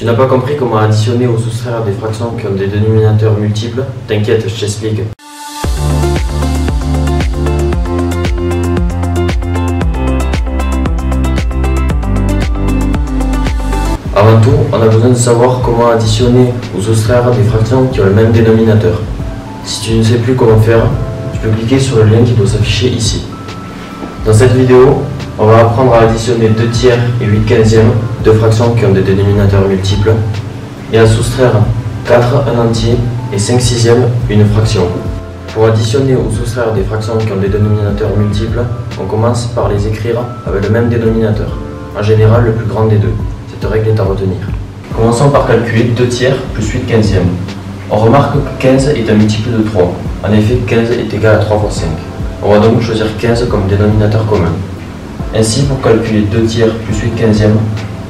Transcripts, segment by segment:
Tu n'as pas compris comment additionner ou soustraire des fractions qui ont des dénominateurs multiples? T'inquiète, je t'explique. Avant tout, on a besoin de savoir comment additionner ou soustraire des fractions qui ont le même dénominateur. Si tu ne sais plus comment faire, tu peux cliquer sur le lien qui doit s'afficher ici. Dans cette vidéo, on va apprendre à additionner 2 tiers et 8/15, deux fractions qui ont des dénominateurs multiples, et à soustraire 4 un entier et 5/6, une fraction. Pour additionner ou soustraire des fractions qui ont des dénominateurs multiples, on commence par les écrire avec le même dénominateur, en général le plus grand des deux. Cette règle est à retenir. Commençons par calculer 2 tiers plus 8/15. On remarque que 15 est un multiple de 3. En effet, 15 est égal à 3 fois 5. On va donc choisir 15 comme dénominateur commun. Ainsi, pour calculer 2 tiers plus 8/15,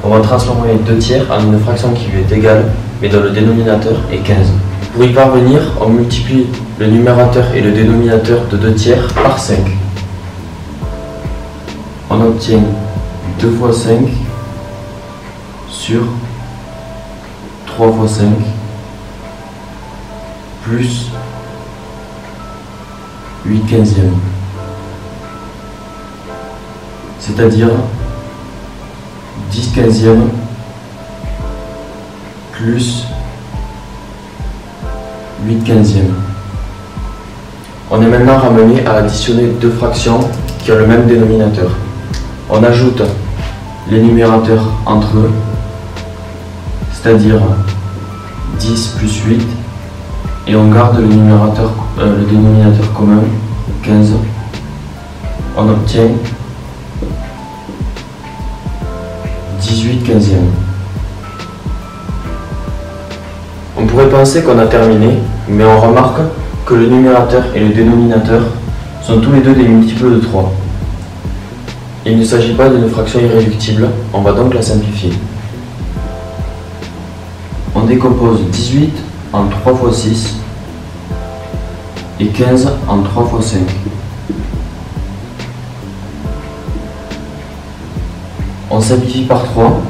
on va transformer 2 tiers en une fraction qui lui est égale, mais dont le dénominateur est 15. Pour y parvenir, on multiplie le numérateur et le dénominateur de 2 tiers par 5. On obtient 2 fois 5 sur 3 fois 5 plus 8/15, c'est-à-dire 10/15 plus 8/15. On est maintenant ramené à additionner deux fractions qui ont le même dénominateur. On ajoute les numérateurs entre eux, c'est-à-dire 10 plus 8, et on garde le dénominateur commun, 15. On obtient 18/15. On pourrait penser qu'on a terminé, mais on remarque que le numérateur et le dénominateur sont tous les deux des multiples de 3. Il ne s'agit pas d'une fraction irréductible, on va donc la simplifier. On décompose 18 en 3 fois 6 et 15 en 3 fois 5. On simplifie par 3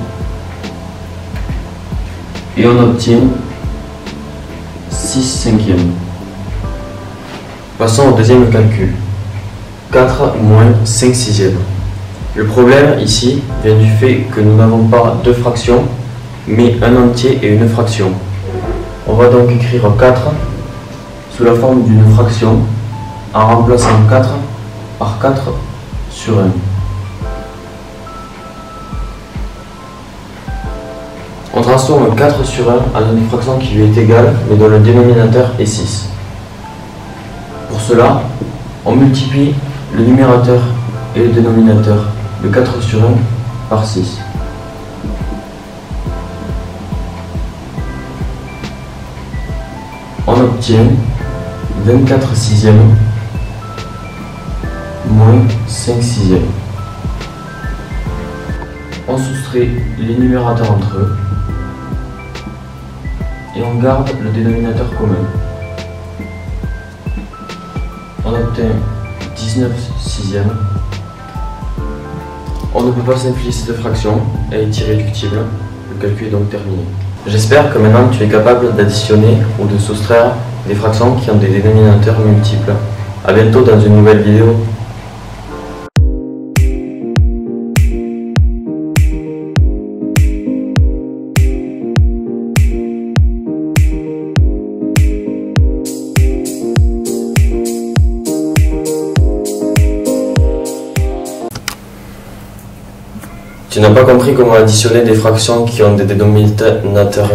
et on obtient 6/5. Passons au deuxième calcul. 4 moins 5/6. Le problème ici vient du fait que nous n'avons pas deux fractions, mais un entier et une fraction. On va donc écrire 4 sous la forme d'une fraction en remplaçant 4 par 4 sur 1. On transforme 4 sur 1 en une fraction qui lui est égale, mais dont le dénominateur est 6. Pour cela, on multiplie le numérateur et le dénominateur de 4 sur 1 par 6. On obtient 24/6 moins 5/6. On soustrait les numérateurs entre eux et on garde le dénominateur commun. On obtient 19/6. On ne peut pas simplifier cette fraction, elle est irréductible. Le calcul est donc terminé. J'espère que maintenant tu es capable d'additionner ou de soustraire des fractions qui ont des dénominateurs multiples. A bientôt dans une nouvelle vidéo. Tu n'as pas compris comment additionner des fractions qui ont des dénominateurs